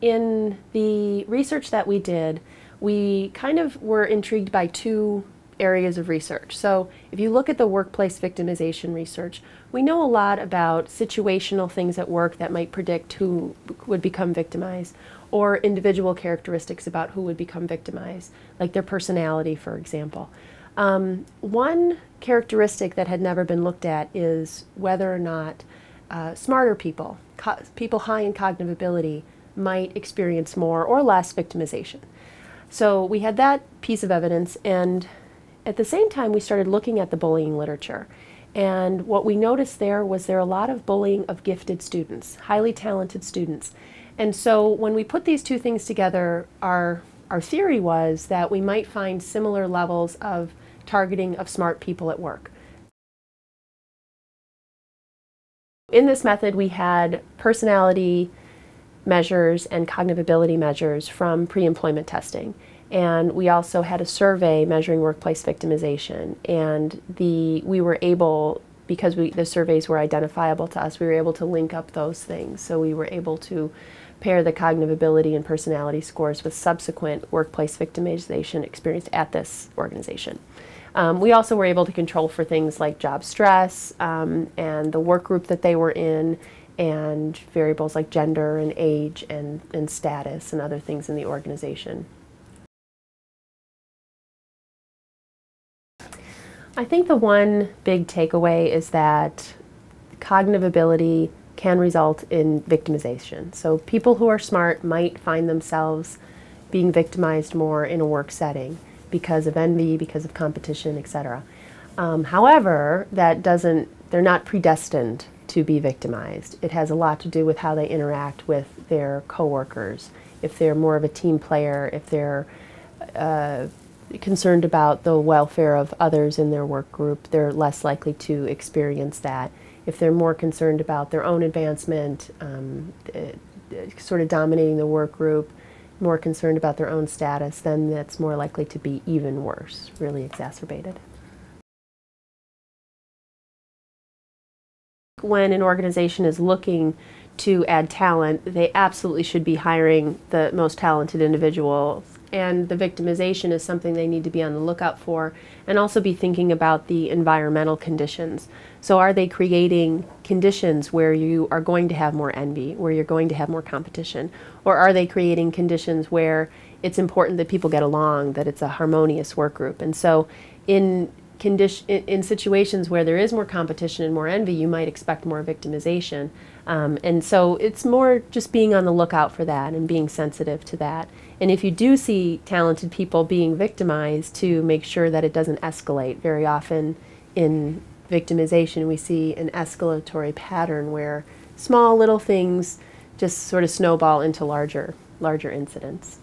in the research that we did, we kind of were intrigued by two areas of research. So if you look at the workplace victimization research, we know a lot about situational things at work that might predict who would become victimized, or individual characteristics about who would become victimized, like their personality, for example. One characteristic that had never been looked at is whether or not smarter people, people high in cognitive ability, might experience more or less victimization. So we had that piece of evidence, and at the same time we started looking at the bullying literature. And what we noticed there was a lot of bullying of gifted students, highly talented students. And so when we put these two things together, our theory was that we might find similar levels of targeting of smart people at work. In this method, we had personality measures and cognitive ability measures from pre-employment testing. And we also had a survey measuring workplace victimization. And we were able, because the surveys were identifiable to us, we were able to link up those things. So we were able to pair the cognitive ability and personality scores with subsequent workplace victimization experienced at this organization. We also were able to control for things like job stress and the work group that they were in, and variables like gender and age and status and other things in the organization. I think the one big takeaway is that cognitive ability can result in victimization. So people who are smart might find themselves being victimized more in a work setting because of envy, because of competition, etc. However, they're not predestined to be victimized. It has a lot to do with how they interact with their coworkers. If they're more of a team player, if they're concerned about the welfare of others in their work group, they're less likely to experience that. If they're more concerned about their own advancement, sort of dominating the work group, more concerned about their own status, then that's more likely to be even worse, really exacerbated. When an organization is looking to add talent, they absolutely should be hiring the most talented individuals. And the victimization is something they need to be on the lookout for, and also be thinking about the environmental conditions. So are they creating conditions where you are going to have more envy, where you're going to have more competition? Or are they creating conditions where it's important that people get along, that it's a harmonious work group? And so in situations where there is more competition and more envy, you might expect more victimization. And so it's more just being on the lookout for that and being sensitive to that. And if you do see talented people being victimized, to make sure that it doesn't escalate. Very often in victimization we see an escalatory pattern where small little things just sort of snowball into larger incidents.